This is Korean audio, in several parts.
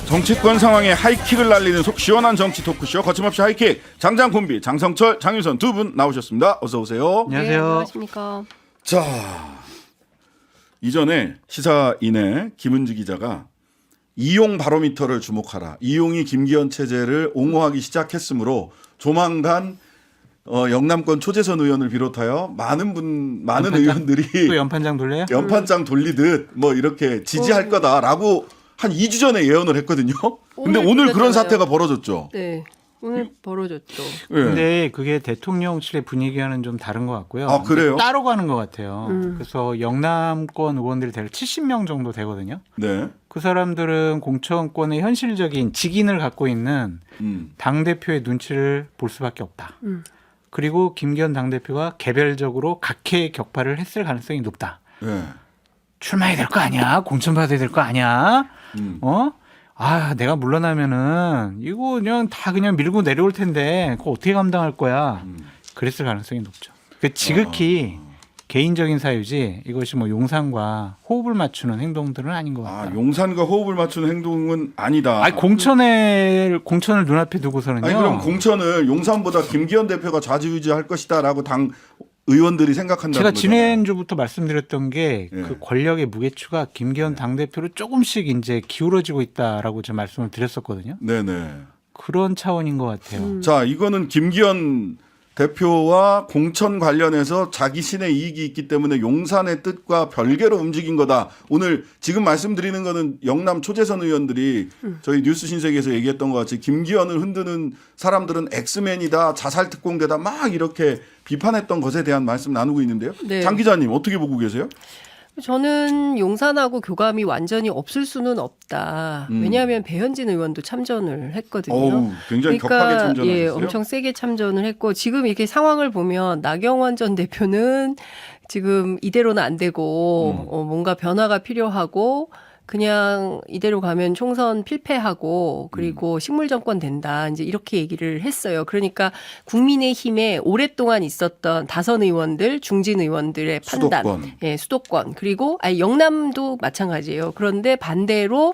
정치권 상황에 하이킥을 날리는 속 시원한 정치 토크쇼 거침없이 하이킥 장장 콤비 장성철 장윤선 두 분 나오셨습니다. 어서 오세요. 안녕하세요. 네, 안녕하십니까. 자, 이전에 시사인의 김은지 기자가 이용 바로미터를 주목하라. 이용이 김기현 체제를 옹호하기 시작했으므로 조만간 영남권 초재선 의원을 비롯하여 많은 의원들이 또 연판장 돌려요? 연판장 돌리듯 뭐 이렇게 지지할 거다라고 한 2주 전에 예언을 했거든요. 근데 오늘 그런 불렸잖아요. 사태가 벌어졌죠. 네, 오늘 벌어졌죠. 예. 근데 그게 대통령실의 분위기와는 좀 다른 것 같고요. 아, 그래요? 따로 가는 것 같아요. 그래서 영남권 의원들이 대략 70명 정도 되거든요. 네. 그 사람들은 공천권의 현실적인 직인을 갖고 있는 당대표의 눈치를 볼 수밖에 없다. 그리고 김기현 당대표가 개별적으로 각계 격파를 했을 가능성이 높다. 예. 출마해야 될 거 아니야? 공천 받아야 될 거 아니야? 내가 물러나면은 이거 그냥 밀고 내려올 텐데 그거 어떻게 감당할 거야? 그랬을 가능성이 높죠. 지극히 개인적인 사유지 이것이 뭐 용산과 호흡을 맞추는 행동들은 아닌 것 같아요. 용산과 호흡을 맞추는 행동은 아니다. 공천을 눈앞에 두고서는요. 그럼 공천을 용산보다 김기현 대표가 좌지우지할 것이다라고 당 의원들이 생각한다는 제가 거잖아요. 지난주부터 말씀드렸던 게 그 예. 권력의 무게추가 김기현 당대표로 조금씩 이제 기울어지고 있다라고 제가 말씀을 드렸었거든요. 네네. 그런 차원인 것 같아요. 자, 이거는 김기현 대표와 공천 관련해서 자기 신의 이익이 있기 때문에 용산의 뜻과 별개로 움직인 거다. 오늘 지금 말씀드리는 거는 영남 초재선 의원들이 저희 뉴스 신세계에서 얘기했던 것 같이 김기현을 흔드는 사람들은 엑스맨이다, 자살 특공대다 막 이렇게 비판했던 것에 대한 말씀 나누고 있는데요. 네. 장 기자님 어떻게 보고 계세요? 저는 용산하고 교감이 완전히 없을 수는 없다. 왜냐하면 배현진 의원도 참전을 했거든요. 어우, 굉장히 격하게 참전하셨어요. 예, 엄청 세게 참전을 했고 지금 이렇게 상황을 보면 나경원 전 대표는 지금 이대로는 안 되고 뭔가 변화가 필요하고 그냥 이대로 가면 총선 필패하고 그리고 식물 정권 된다. 이제 이렇게 얘기를 했어요. 그러니까 국민의힘에 오랫동안 있었던 다선 의원들, 중진 의원들의 판단, 수도권. 예, 수도권 그리고 영남도 마찬가지예요. 그런데 반대로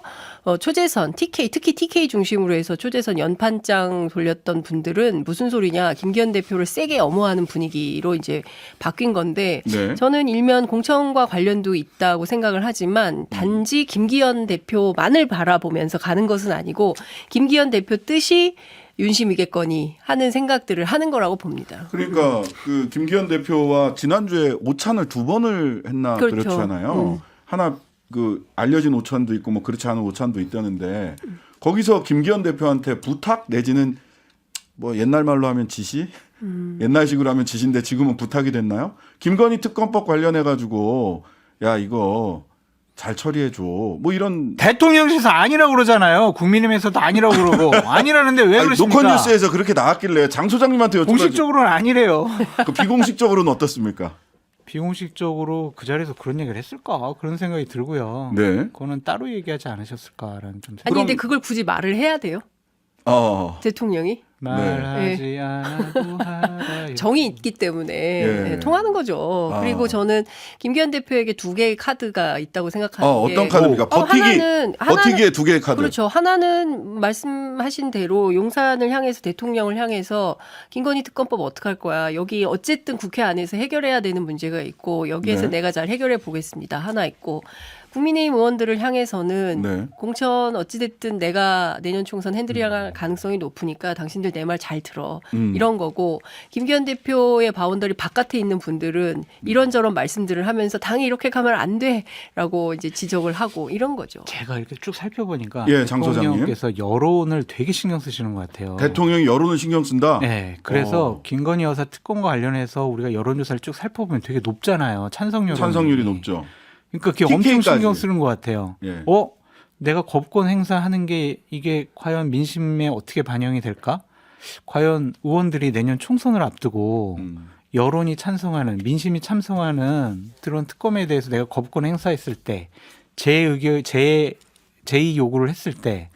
초재선, TK 특히 TK 중심으로 해서 초재선 연판장 돌렸던 분들은 무슨 소리냐, 김기현 대표를 세게 엄호하는 분위기로 이제 바뀐 건데 네. 저는 일면 공천과 관련도 있다고 생각을 하지만 단지 김기현 대표만을 바라보면서 가는 것은 아니고 김기현 대표 뜻이 윤심이겠거니 하는 생각들을 하는 거라고 봅니다. 그러니까 그 김기현 대표와 지난주에 오찬을 2번을 했나 그렇죠. 그렇잖아요. 하나 그 알려진 오찬도 있고 뭐 그렇지 않은 오찬도 있다는데 거기서 김기현 대표한테 부탁 내지는 뭐 옛날 말로 하면 지시? 옛날식으로 하면 지시인데 지금은 부탁이 됐나요? 김건희 특검법 관련해 가지고 야 이거 잘 처리해 줘. 뭐 이런 대통령실에서 아니라고 그러잖아요. 국민의힘에서도 아니라고 그러고 아니라는데 왜 그러십니까? 노컷뉴스에서 그렇게 나왔길래 장 소장님한테 여쭤가지고 공식적으로는 아니래요. 그 비공식적으로는 어떻습니까? 비공식적으로 그 자리에서 그런 얘기를 했을까 그런 생각이 들고요. 네. 그거는 따로 얘기하지 않으셨을까라는 좀 아니 근데 그걸 굳이 말을 해야 돼요? 대통령이? 말하지 않아도 하라. 정이 있기 때문에 예. 통하는 거죠. 아. 그리고 저는 김기현 대표에게 두 개의 카드가 있다고 생각하는 게 어떤 카드입니까? 버티기의 두 개의 카드. 그렇죠. 하나는 말씀하신 대로 용산을 향해서 대통령을 향해서 김건희 특검법 어떻게 할 거야. 여기 어쨌든 국회 안에서 해결해야 되는 문제가 있고 여기에서 네. 내가 잘 해결해 보겠습니다. 하나 있고 국민의힘 의원들을 향해서는 네. 공천 어찌됐든 내가 내년 총선 핸들링할 가능성이 높으니까 당신들 내 말 잘 들어. 이런 거고 김기현 대표의 바운더리 바깥에 있는 분들은 이런저런 말씀들을 하면서 당이 이렇게 가면 안 돼라고 이제 지적을 하고 이런 거죠. 제가 이렇게 쭉 살펴보니까 예, 장 소장님. 대통령께서 여론을 되게 신경 쓰시는 것 같아요. 대통령이 여론을 신경 쓴다. 네, 그래서 김건희 여사 특검과 관련해서 우리가 여론조사를 쭉 살펴보면 되게 높잖아요. 찬성률이 높죠. 그러니까 그게 엄청 TK 까지. 신경 쓰는 것 같아요. 예. 내가 거부권 행사하는 게 이게 과연 민심에 어떻게 반영이 될까? 과연 의원들이 내년 총선을 앞두고 여론이 찬성하는 민심이 찬성하는 그런 특검에 대해서 내가 거부권 행사했을 때 제의 요구를 했을 때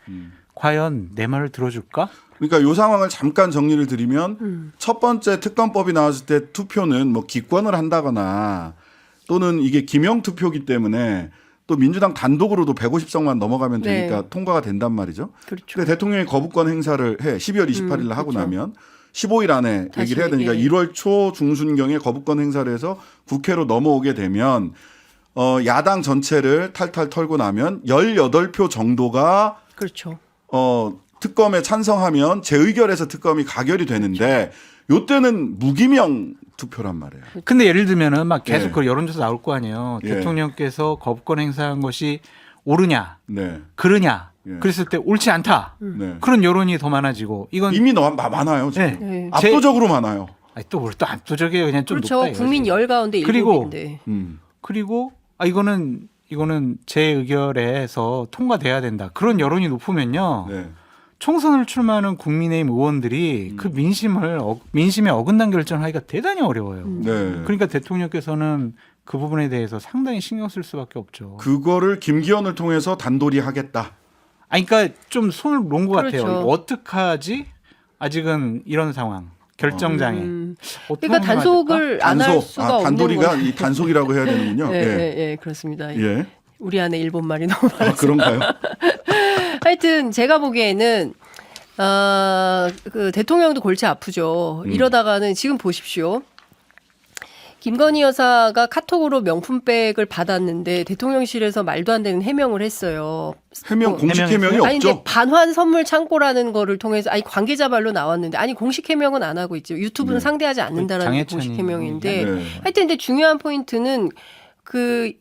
과연 내 말을 들어줄까? 그러니까 이 상황을 잠깐 정리를 드리면 첫 번째 특검법이 나왔을 때 투표는 뭐 기권을 한다거나 또는 이게 기명 투표기 때문에 또 민주당 단독으로도 150석만 넘어가면 되니까 네. 통과가 된단 말이죠. 그렇죠. 근데 대통령이 거부권 행사를 해 12월 28일 날 하고 그렇죠. 나면 15일 안에 다시, 얘기를 해야 되니까 예. 1월 초 중순경에 거부권 행사를 해서 국회로 넘어오게 되면 야당 전체를 탈탈 털고 나면 18표 정도가 그렇죠. 특검에 찬성하면 재의결해서 특검이 가결이 되는데 요때는 무기명 투표란 말이에요. 근데 예를 들면은 막 계속 예. 그 여론조사 나올 거 아니에요. 예. 대통령께서 거부권 행사한 것이 옳으냐, 네. 그르냐. 예. 그랬을 때 옳지 않다. 네. 그런 여론이 더 많아지고 이건 이미 많아요. 지금. 네. 네. 압도적으로 많아요. 또 뭘 또 압도적이에요. 그냥 좀 그렇죠. 높다 이거지. 국민 10가운데 그리고 7인데. 그리고 이거는 제 의결에서 통과돼야 된다. 그런 여론이 높으면요. 네. 총선을 출마하는 국민의힘 의원들이 그 민심에 어긋난 결정하기가 대단히 어려워요. 네. 그러니까 대통령께서는 그 부분에 대해서 상당히 신경 쓸 수밖에 없죠. 그거를 김기현을 통해서 단돌이 하겠다. 그러니까 좀 손을 놓은 것 그렇죠. 같아요. 어떡하지? 아직은 이런 상황. 결정장애. 어떻게 그러니까 단속을 안 할 수가 없는 단돌이가 거죠. 이 단속이라고 해야 되는군요. 네, 예. 네, 네, 그렇습니다. 예. 우리 안에 일본 말이 너무 많아서. 그런가요? 하여튼 제가 보기에는 그 대통령도 골치 아프죠. 이러다가는 지금 보십시오. 김건희 여사가 카톡으로 명품백을 받았는데 대통령실에서 말도 안 되는 해명을 했어요. 공식 해명했어요? 해명이 아니 근데 없죠. 반환 선물 창고라는 거를 통해서 관계자 말로 나왔는데 공식 해명은 안 하고 있죠. 유튜브는 네. 상대하지 않는다라는 게 공식 장해찬이 해명인데 네. 하여튼 근데 중요한 포인트는 그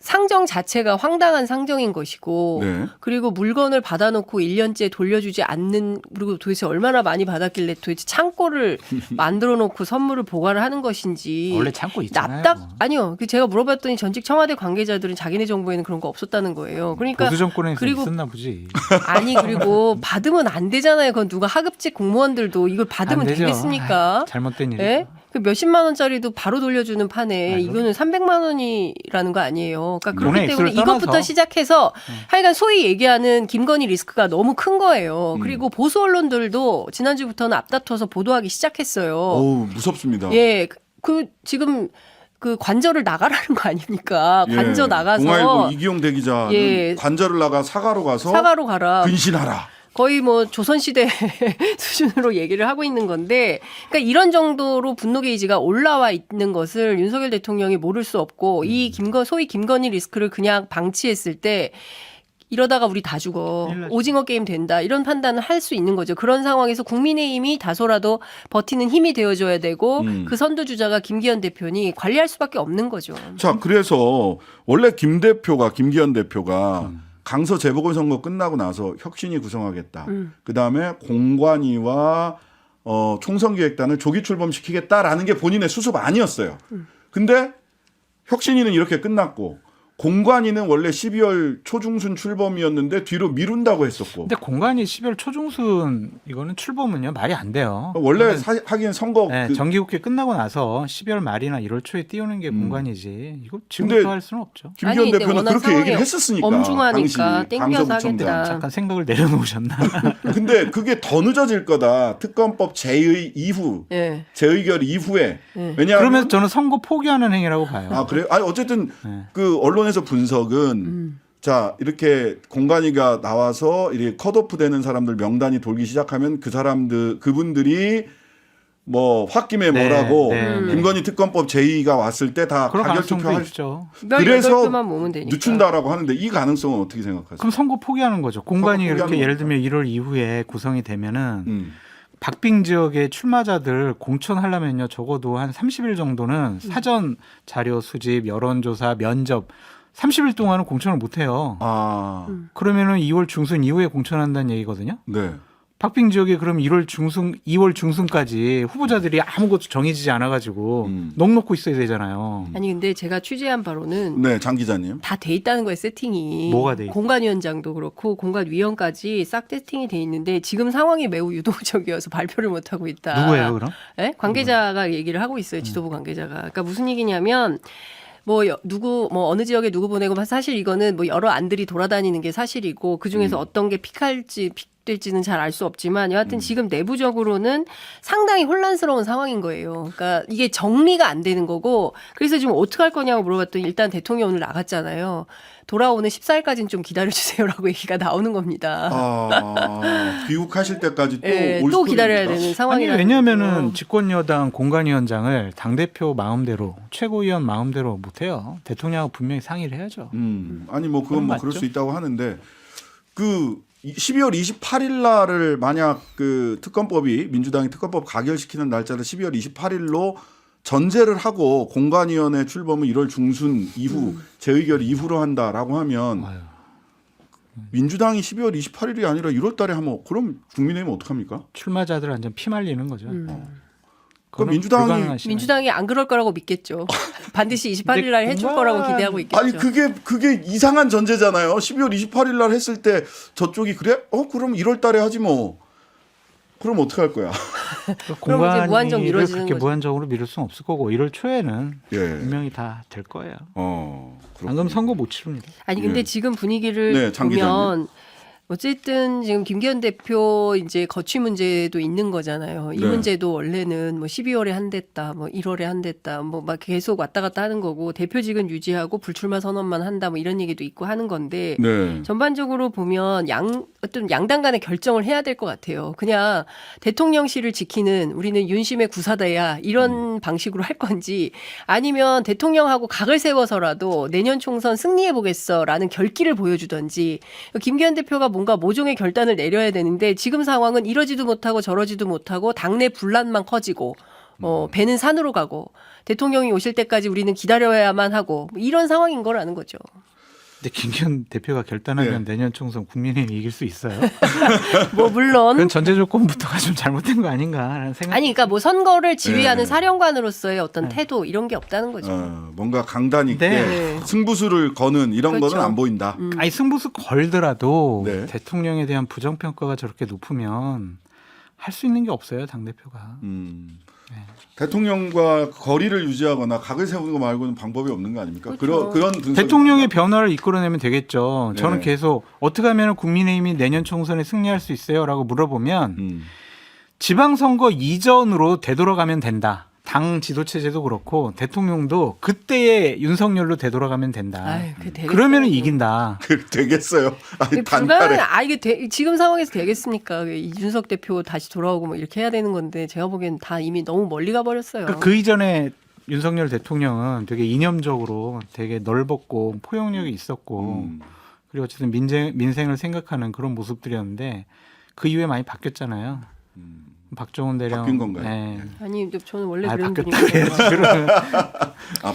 상정 자체가 황당한 상정인 것이고 네. 그리고 물건을 받아놓고 1년째 돌려주지 않는 그리고 도대체 얼마나 많이 받았길래 도대체 창고를 만들어 놓고 선물을 보관을 하는 것인지 원래 참고 있잖아요. 아니요. 제가 물어봤더니 전직 청와대 관계자들은 자기네 정부에는 그런 거 없었다는 거예요. 그러니까 보수 정권에서 그리고 있었나 보지. 그리고 받으면 안 되잖아요. 그건 누가 하급직 공무원들도 이걸 받으면 안 되죠. 되겠습니까? 잘못된 일이죠. 예? 그 몇십만 원짜리도 바로 돌려주는 판에 아이고. 이거는 300만 원이라는 거 아니에요. 그러니까 그렇기 돈의 때문에 액수를 이것부터 떠나서. 시작해서 하여간 소위 얘기하는 김건희 리스크가 너무 큰 거예요. 음. 그리고 보수 언론들도 지난주부터는 앞다퉈서 보도하기 시작했어요. 어우, 무섭습니다. 예, 지금 그 관저를 나가라는 거 아닙니까? 예. 관저 나가서 동아일보 이기용 대기자는 예. 관저를 나가 사과로 가서 사과로 가라. 근신하라. 거의 뭐 조선시대 수준으로 얘기를 하고 있는 건데, 그러니까 이런 정도로 분노 게이지가 올라와 있는 것을 윤석열 대통령이 모를 수 없고, 이 소위 김건희 리스크를 그냥 방치했을 때, 이러다가 우리 다 죽어. 오징어 게임 된다. 이런 판단을 할 수 있는 거죠. 그런 상황에서 국민의힘이 다소라도 버티는 힘이 되어줘야 되고, 그 선두주자가 김기현 대표니 관리할 수밖에 없는 거죠. 자, 그래서 원래 김기현 대표가 강서 재보궐선거 끝나고 나서 혁신이 구성하겠다. 그다음에 공관위와 총선기획단을 조기 출범시키겠다라는 게 본인의 수습 아니었어요. 근데 혁신위는 이렇게 끝났고 공관위는 원래 12월 초중순 출범이었는데 뒤로 미룬다고 했었고. 근데 공관이 12월 초중순 이거는 출범은요 말이 안 돼요. 원래 하긴 선거 네, 정기국회 끝나고 나서 12월 말이나 1월 초에 띄우는 게 공관이지. 이거 근데 지금부터 할 수는 없죠. 김기현 아니, 근데 대표는 워낙 그렇게 얘기를 했었으니까. 엄중하니까 당시 땡겨서 강서구청장. 하겠다. 잠깐 생각을 내려놓으셨나? 근데 그게 더 늦어질 거다. 특검법 예. 재의결 이후에. 네. 왜냐하면 그러면서 저는 선거 포기하는 행위라고 봐요. 아 그래요? 아니 어쨌든 네. 그 언론에서 분석은 자 이렇게 공관위가 나와서 이렇게 컷오프 되는 사람들 명단이 돌기 시작하면 그분들이 뭐 홧김에 네, 뭐라고 네, 네. 김건희 특검법 제2가 왔을 때 다 그런 가결 가능성도 투표할 있죠. 그래서 18표만 모으면 되니까. 늦춘다라고 하는데 이 가능성은 어떻게 생각하세요? 그럼 선거 포기하는 거죠. 공관이 선거 이렇게 포기하는 예를 들면 1월 이후에 구성이 되면은 박빙 지역의 출마자들 공천하려면요 적어도 한 30일 정도는 사전 자료 수집, 여론조사, 면접 30일 동안은 공천을 못 해요. 아, 그러면은 2월 중순 이후에 공천한다는 얘기거든요. 네. 박빙 지역에 그럼 2월 중순까지 후보자들이 아무것도 정해지지 않아가지고 넉넉고 있어야 되잖아요. 아니 근데 제가 취재한 바로는 네, 장 기자님. 다 돼 있다는 거예요, 세팅이. 뭐가 돼 있어요? 공관위원장도 그렇고 공관위원까지 싹 세팅이 돼 있는데 지금 상황이 매우 유동적이어서 발표를 못 하고 있다. 누구예요, 그럼? 네? 관계자가 얘기를 하고 있어요. 지도부 관계자가. 그러니까 무슨 얘기냐면 어느 지역에 누구 보내고 사실 이거는 뭐 여러 안들이 돌아다니는 게 사실이고 그 중에서 어떤 게 픽할지 될지는 잘 알 수 없지만 여하튼 지금 내부적으로는 상당히 혼란스러운 상황인 거예요. 그러니까 이게 정리가 안 되는 거고 그래서 지금 어떻게 할 거냐고 물어봤더니 일단 대통령 오늘 나갔잖아요. 돌아오는 14일까지는 좀 기다려주세요라고 얘기가 나오는 겁니다. 귀국하실 때까지 또 예, 올 또 수도 기다려야 있습니까? 되는 아니, 상황이라는 왜냐하면은 거죠. 집권여당 공관위원장을 당대표 마음대로 최고위원 마음대로 못해요. 대통령하고 분명히 상의를 해야죠. 아니 뭐 그건 뭐 맞죠? 그럴 수 있다고 하는데 그 12월 28일 날을 만약 그 특검법이 민주당이 특검법 가결시키는 날짜를 12월 28일로 전제를 하고 공관위원회 출범은 1월 중순 이후 재의결 이후로 한다라고 하면 아유. 민주당이 12월 28일이 아니라 1월 달에 하면 그럼 국민의힘은 어떡합니까? 출마자들 완전 피말리는 거죠. 그럼 민주당이 안 그럴 거라고 믿겠죠. 반드시 28일 날 해줄 공관- 거라고 기대하고 있겠죠. 아니 그게 이상한 전제잖아요. 12월 28일 날 했을 때 저쪽이 그래? 그럼 1월 달에 하지 뭐. 그럼 어떻게 할 거야? 그럼 이제 무한정 공관위를 미뤄지는 그렇게 거죠. 무한정으로 미룰 수는 없을 거고 1월 초에는 예. 분명히 다 될 거예요. 그렇군요. 방금 선거 못 치릅니다. 아니 근데 예. 지금 분위기를 네, 장 보면 어쨌든 지금 김기현 대표 이제 거취 문제도 있는 거잖아요. 이 네. 문제도 원래는 뭐 12월에 한댔다, 뭐 1월에 한댔다, 뭐 막 계속 왔다 갔다 하는 거고 대표직은 유지하고 불출마 선언만 한다, 뭐 이런 얘기도 있고 하는 건데 네. 전반적으로 보면 어떤 양당 간의 결정을 해야 될 것 같아요. 그냥 대통령실을 지키는 우리는 윤심의 구사다야 이런 방식으로 할 건지 아니면 대통령하고 각을 세워서라도 내년 총선 승리해 보겠어라는 결기를 보여주던지 김기현 대표가 뭔가 모종의 결단을 내려야 되는데 지금 상황은 이러지도 못하고 저러지도 못하고 당내 분란만 커지고 배는 산으로 가고 대통령이 오실 때까지 우리는 기다려야만 하고 뭐 이런 상황인 거라는 거죠. 근데 김기현 대표가 결단하면 내년 총선 국민의힘이 이길 수 있어요. 뭐 물론 그건 전제 조건부터가 좀 잘못된 거 아닌가라는 생각. 아니 그러니까 뭐 선거를 지휘하는 네. 사령관으로서의 어떤 태도 이런 게 없다는 거죠. 뭔가 강단 있게 네. 승부수를 거는 이런 그렇죠. 거는 안 보인다. 아니 승부수 걸더라도 네. 대통령에 대한 부정평가가 저렇게 높으면 할 수 있는 게 없어요 당 대표가. 대통령과 거리를 유지하거나 각을 세우는 거 말고는 방법이 없는 거 아닙니까? 그렇죠. 그런 분석이 대통령의 있습니다. 변화를 이끌어내면 되겠죠. 저는 네. 계속 어떻게 하면 국민의힘이 내년 총선에 승리할 수 있어요?라고 물어보면 지방선거 이전으로 되돌아가면 된다. 당 지도체제도 그렇고 대통령도 그때의 윤석열로 되돌아가면 된다. 아유, 그게 되겠어요? 그러면 이긴다. 되겠어요. 아니, 이게 단칼에 불가능. 이게 지금 상황에서 되겠습니까? 이준석 대표 다시 돌아오고 뭐 이렇게 해야 되는 건데 제가 보기엔 다 이미 너무 멀리 가버렸어요. 그 이전에 윤석열 대통령은 되게 이념적으로 되게 넓었고 포용력이 있었고 그리고 어쨌든 민생을 생각하는 그런 모습들이었는데 그 이후에 많이 바뀌었잖아요. 박정훈 대령 바뀐 건가요? 네. 아니 저는 원래 그런 바뀌었다 분이거든요.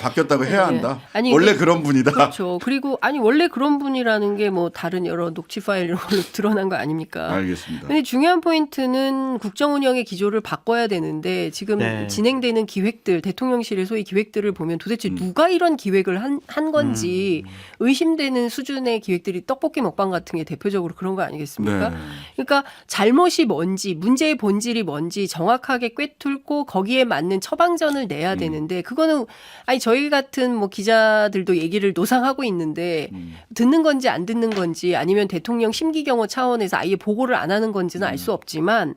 바뀌었다고 해야 네. 한다. 아니, 원래 이게- 그런 분이다. 그렇죠. 그리고 아니 원래 그런 분이라는 게 뭐 다른 여러 녹취 파일 이런 걸로 드러난 거 아닙니까? 알겠습니다. 근데 중요한 포인트는 국정 운영의 기조를 바꿔야 되는데 지금 네. 진행되는 기획들, 대통령실의 소위 기획들을 보면 도대체 누가 이런 기획을 한 건지 의심되는 수준의 기획들이 떡볶이 먹방 같은 게 대표적으로 그런 거 아니겠습니까? 네. 그러니까 잘못이 뭔지, 문제의 본질이 뭔지 정확하게 꿰뚫고 거기에 맞는 처방전을 내야 되는데 그거는 아니 저희 같은 뭐 기자들도 얘기를 노상하고 있는데 듣는 건지 안 듣는 건지 아니면 대통령 심기경호 차원에서 아예 보고를 안 하는 건지는 알 수 없지만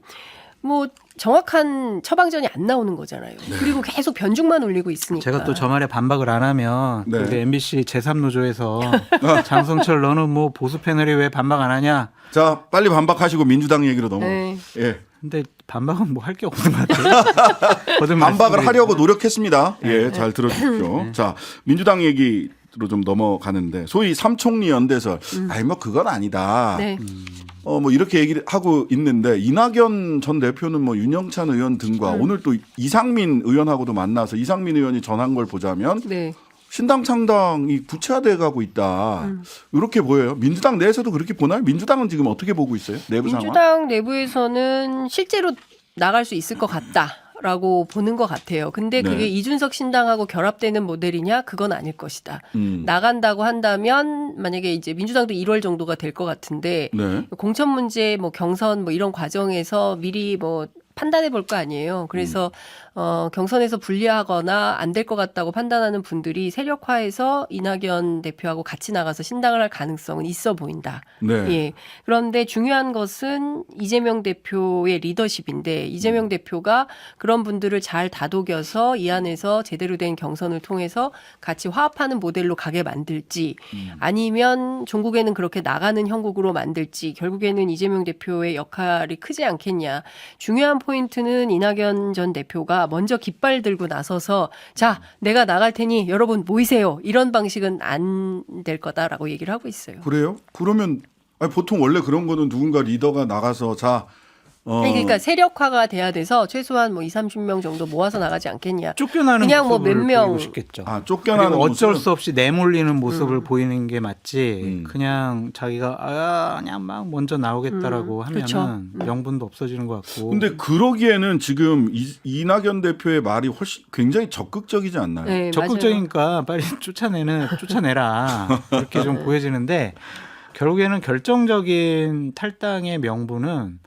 뭐 정확한 처방전이 안 나오는 거잖아요. 그리고 계속 변죽만 올리고 있으니까. 제가 또 저 말에 반박을 안 하면 네. 우리 MBC 제3노조에서 장성철 너는 뭐 보수 패널이 왜 반박 안 하냐? 자, 빨리 반박하시고 민주당 얘기로 넘어. 네. 예. 근데 반박은 뭐 할 게 없는 것 같아요. 거듭 반박을 말씀드리지만. 하려고 노력했습니다. 네. 예, 잘 들어주십시오. 자, 민주당 얘기로 좀 넘어가는데 소위 삼총리 연대설. 아니 뭐 그건 아니다. 네. 뭐 이렇게 얘기를 하고 있는데 이낙연 전 대표는 뭐 윤영찬 의원 등과 오늘 또 이상민 의원하고도 만나서 이상민 의원이 전한 걸 보자면 네. 신당 창당이 구체화돼 가고 있다. 이렇게 보여요. 민주당 내에서도 그렇게 보나요? 민주당은 지금 어떻게 보고 있어요? 내부 상황? 민주당 내부에서는 실제로 나갈 수 있을 것 같다라고 보는 것 같아요. 근데 네. 그게 이준석 신당하고 결합되는 모델이냐? 그건 아닐 것이다. 음. 나간다고 한다면 만약에 이제 민주당도 1월 정도가 될 것 같은데 네. 공천 문제, 뭐 경선 뭐 이런 과정에서 미리 뭐 판단해 볼 거 아니에요. 그래서 경선에서 불리하거나 안 될 것 같다고 판단하는 분들이 세력화해서 이낙연 대표하고 같이 나가서 신당을 할 가능성은 있어 보인다. 네. 예. 그런데 중요한 것은 이재명 대표의 리더십인데 이재명 대표가 그런 분들을 잘 다독여서 이 안에서 제대로 된 경선을 통해서 같이 화합하는 모델로 가게 만들지 아니면 종국에는 그렇게 나가는 형국으로 만들지 결국에는 이재명 대표의 역할이 크지 않겠냐. 중요한 포인트는 이낙연 전 대표가 먼저 깃발 들고 나서서 자, 내가 나갈 테니 여러분 모이세요. 이런 방식은 안 될 거다라고 얘기를 하고 있어요. 그래요? 그러면 아니, 보통 원래 그런 거는 누군가 리더가 나가서 자 아니, 그러니까 세력화가 돼야 돼서 최소한 뭐 20, 30명 정도 모아서 나가지 않겠냐. 쫓겨나는 그냥 뭐 모습을 몇 명. 보이고 싶겠죠. 쫓겨나는 그리고 어쩔 모습은- 수 없이 내몰리는 모습을 보이는 게 맞지. 그냥 자기가 그냥 막 먼저 나오겠다라고 하면은 그렇죠. 명분도 없어지는 것 같고. 근데 그러기에는 지금 이낙연 대표의 말이 훨씬 굉장히 적극적이지 않나요? 네, 맞아요. 적극적이니까 빨리 쫓아내라 이렇게 좀 보여지는데 결국에는 결정적인 탈당의 명분은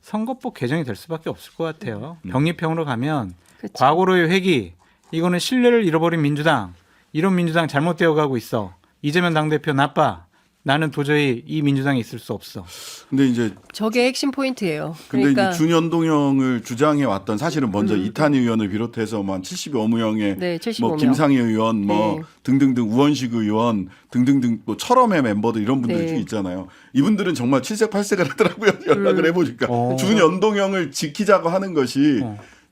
선거법 개정이 될 수밖에 없을 것 같아요. 병립형으로 가면 그쵸. 과거로의 회기 이거는 신뢰를 잃어버린 민주당 이런 민주당 잘못되어 가고 있어. 이재명 당대표 나빠. 나는 도저히 이 민주당에 있을 수 없어. 근데 이제 저게 핵심 포인트예요. 근데 그러니까 이제 준연동형을 주장해 왔던 사실은 먼저 이탄희 의원을 비롯해서 뭐 한 75 명의 네, 75 뭐 명. 김상희 의원 뭐 네. 등등등 우원식 의원 등등등 또 철험의 멤버들 이런 분들이 네. 쭉 있잖아요. 이분들은 정말 7색 8색을 하더라고요. 연락을 해보니까 준연동형을 지키자고 하는 것이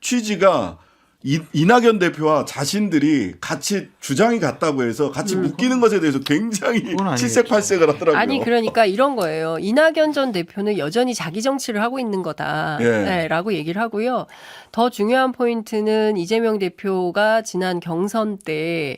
취지가 이낙연 대표와 자신들이 같이 주장이 같다고 해서 같이 묶이는 것에 대해서 굉장히 그건 아니겠죠. 7색 8색을 하더라고요. 아니 그러니까 이런 거예요. 이낙연 전 대표는 여전히 자기 정치를 하고 있는 거다라고 예. 얘기를 하고요. 더 중요한 포인트는 이재명 대표가 지난 경선 때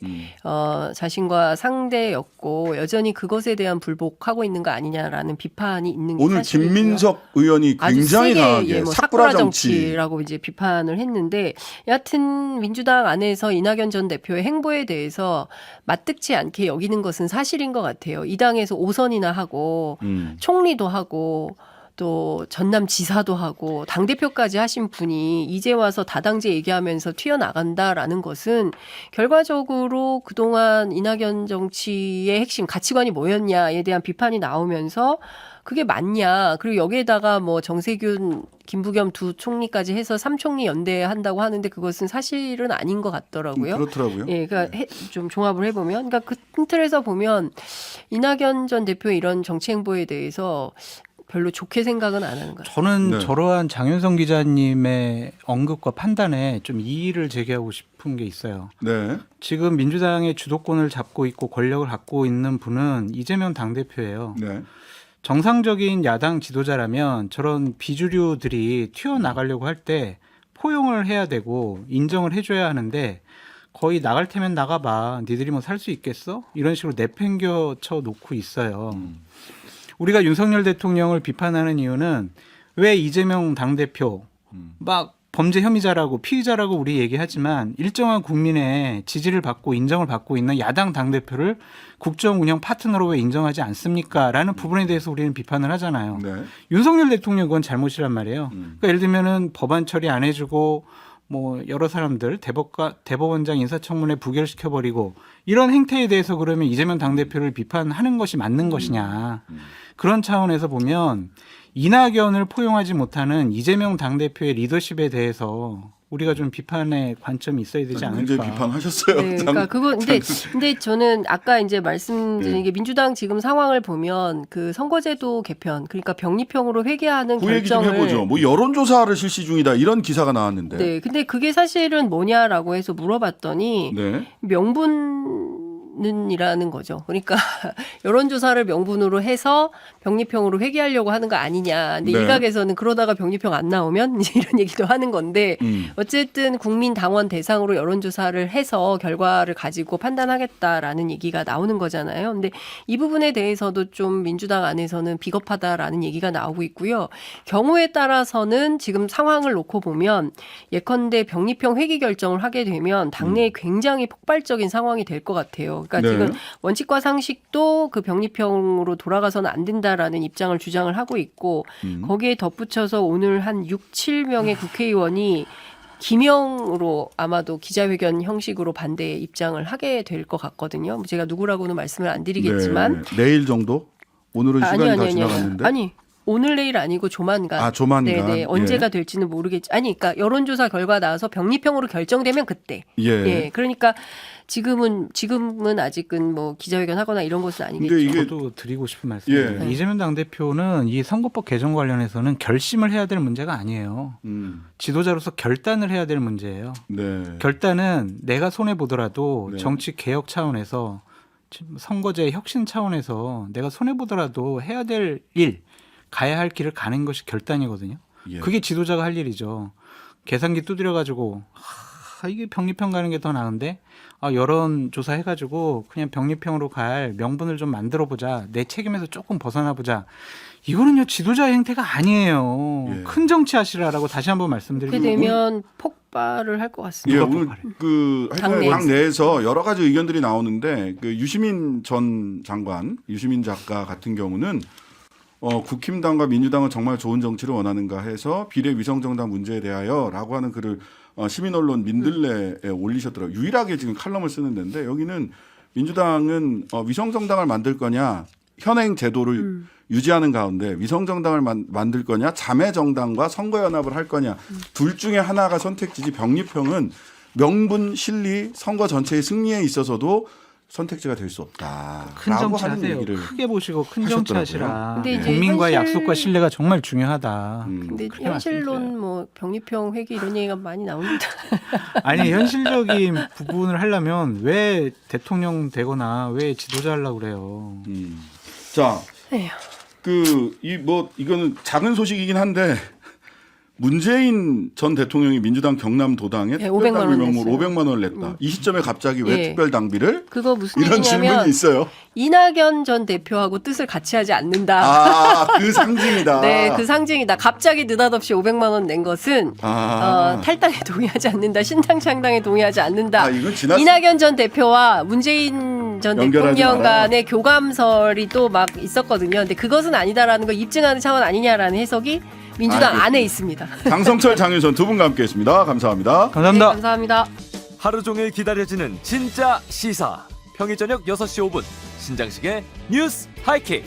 자신과 상대였고 여전히 그것에 대한 불복하고 있는 거 아니냐라는 비판이 있는 게 오늘 사실이고요. 김민석 의원이 아주 굉장히 세게 강하게 뭐 사쿠라 정치. 정치라고 이제 비판을 했는데 여하튼 민주당 안에서 이낙연 전 대표의 행보에 대해서 맞득치 않게 여기는 것은 사실인 것 같아요. 이 당에서 5선이나 하고 총리도 하고 또 전남지사도 하고 당대표까지 하신 분이 이제 와서 다당제 얘기하면서 튀어나간다라는 것은 결과적으로 그동안 이낙연 정치의 핵심 가치관이 뭐였냐에 대한 비판이 나오면서 그게 맞냐. 그리고 여기에다가 뭐 정세균, 김부겸 두 총리까지 해서 3총리 연대한다고 하는데 그것은 사실은 아닌 것 같더라고요. 그렇더라고요. 예, 그러니까 좀 종합을 해보면, 그러니까 그 틀에서 보면 이낙연 전 대표의 이런 정치 행보에 대해서 별로 좋게 생각은 안 하는 것 같아요. 저는 네. 저러한 장윤성 기자님의 언급과 판단에 좀 이의를 제기하고 싶은 게 있어요. 네. 지금 민주당의 주도권을 잡고 있고 권력을 갖고 있는 분은 이재명 당대표예요. 네. 정상적인 야당 지도자라면 저런 비주류들이 튀어나가려고 할 때 포용을 해야 되고 인정을 해줘야 하는데 거의 나갈 테면 나가봐. 니들이 뭐 살 수 있겠어? 이런 식으로 내팽겨쳐 놓고 있어요. 우리가 윤석열 대통령을 비판하는 이유는 왜 이재명 당대표 막 범죄 혐의자라고 피의자라고 우리 얘기하지만 일정한 국민의 지지를 받고 인정을 받고 있는 야당 당대표를 국정 운영 파트너로 왜 인정하지 않습니까? 라는 부분에 대해서 우리는 비판을 하잖아요. 네. 윤석열 대통령 그건 잘못이란 말이에요. 그러니까 예를 들면은 법안 처리 안 해주고 뭐 여러 사람들 대법원장 인사청문회 부결시켜버리고 이런 행태에 대해서 그러면 이재명 당대표를 비판하는 것이 맞는 것이냐. 그런 차원에서 보면 이낙연을 포용하지 못하는 이재명 당대표의 리더십에 대해서 우리가 좀 비판의 관점이 있어야 되지 않을까. 굉장히 비판하셨어요. 네, 그러니까 그거 근데 저는 아까 이제 말씀드린 게 민주당 지금 상황을 보면 그 선거제도 개편 그러니까 병립형으로 회귀하는 그 얘기 좀 결정을 해보죠. 뭐 여론조사를 실시 중이다 이런 기사가 나왔는데. 네, 근데 그게 사실은 뭐냐라고 해서 물어봤더니 네. 명분이라는 거죠. 그러니까 여론조사를 명분으로 해서 병립형으로 회귀하려고 하는 거 아니냐. 근데 네. 일각에서는 그러다가 병립형 안 나오면 이제 이런 얘기도 하는 건데 어쨌든 국민 당원 대상으로 여론조사를 해서 결과를 가지고 판단하겠다라는 얘기가 나오는 거잖아요. 근데 이 부분에 대해서도 좀 민주당 안에서는 비겁하다라는 얘기가 나오고 있고요. 경우에 따라서는 지금 상황을 놓고 보면 예컨대 병립형 회귀 결정을 하게 되면 당내에 굉장히 폭발적인 상황이 될 것 같아요. 그러니까 네. 지금 원칙과 상식도 그 병립형으로 돌아가서는 안 된다라는 입장을 주장을 하고 있고 거기에 덧붙여서 오늘 한 6, 7명의 국회의원이 기명으로 아마도 기자회견 형식으로 반대 입장을 하게 될 것 같거든요. 제가 누구라고는 말씀을 안 드리겠지만 네. 내일 정도? 오늘은 시간이 다 지나갔는데. 아니 오늘 내일 아니고 조만간. 아, 조만간. 네네. 언제가 예. 될지는 모르겠지. 아니, 그러니까 여론조사 결과 나와서 병립형으로 결정되면 그때. 예. 예. 그러니까 지금은 아직은 뭐 기자회견 하거나 이런 것은 아니겠죠. 근데 이게 저도 드리고 싶은 말씀입니다. 예. 이재명 당대표는 이 선거법 개정 관련해서는 결심을 해야 될 문제가 아니에요. 지도자로서 결단을 해야 될 문제예요. 네. 결단은 내가 손해 보더라도 네. 정치 개혁 차원에서 선거제 혁신 차원에서 내가 손해 보더라도 해야 될 일, 가야 할 길을 가는 것이 결단이거든요. 예. 그게 지도자가 할 일이죠. 계산기 두드려 가지고 이게 병립형 가는 게 더 나은데 여론조사 해가지고 그냥 병립형으로 갈 명분을 좀 만들어 보자. 내 책임에서 조금 벗어나 보자. 이거는요 지도자의 행태가 아니에요. 예. 큰 정치하시라라고 다시 한번 말씀드리고 그렇게 되면 폭발을 할 것 예, 같습니다. 오늘 그 당내에서. 당 내에서 여러 가지 의견들이 나오는데 그 유시민 전 장관, 유시민 작가 같은 경우는 국힘당과 민주당은 정말 좋은 정치를 원하는가 해서 비례 위성정당 문제에 대하여라고 하는 글을 시민 언론 민들레에 올리셨더라고요. 유일하게 지금 칼럼을 쓰는 데인데 여기는 민주당은 위성정당을 만들 거냐 현행 제도를 유지하는 가운데 위성정당을 만들 거냐 자매정당과 선거연합을 할 거냐 둘 중에 하나가 선택지지 병립형은 명분 실리 선거 전체의 승리에 있어서도 선택지가 될 수 없다. 큰 정치하세요. 크게 보시고 큰 정치하시라. 근데 이제 국민과의 현실- 약속과 신뢰가 정말 중요하다. 근데 그렇게 현실론 말씀드려요. 뭐 병립형 회기 이런 얘기가 많이 나옵니다. 아니 현실적인 부분을 하려면 왜 대통령 되거나 왜 지도자 하려고 그래요. 자, 에휴. 이거는 작은 소식이긴 한데 문재인 전 대통령이 민주당 경남도당에 네, 500만 원 특별당비 명목으로 냈어요. 500만 원을 냈다. 이 시점에 갑자기 왜 예. 특별당비를? 그거 무슨 이런 얘기냐면 질문이 있어요. 이낙연 전 대표하고 뜻을 같이 하지 않는다. 아, 그 상징이다. 네, 그 상징이다. 갑자기 느닷없이 500만 원 낸 것은 탈당에 동의하지 않는다. 신당 창당에 동의하지 않는다. 이건 이낙연 전 대표와 문재인 전 연결하지 대통령 마라. 간의 교감설이 또 막 있었거든요. 근데 그것은 아니다라는 걸 입증하는 차원 아니냐라는 해석이 민주당 알겠습니다. 안에 있습니다. 장성철, 장윤선 두 분과 함께했습니다. 감사합니다. 감사합니다. 네, 감사합니다. 하루 종일 기다려지는 진짜 시사. 평일 저녁 6시 5분 신장식의 뉴스 하이킥.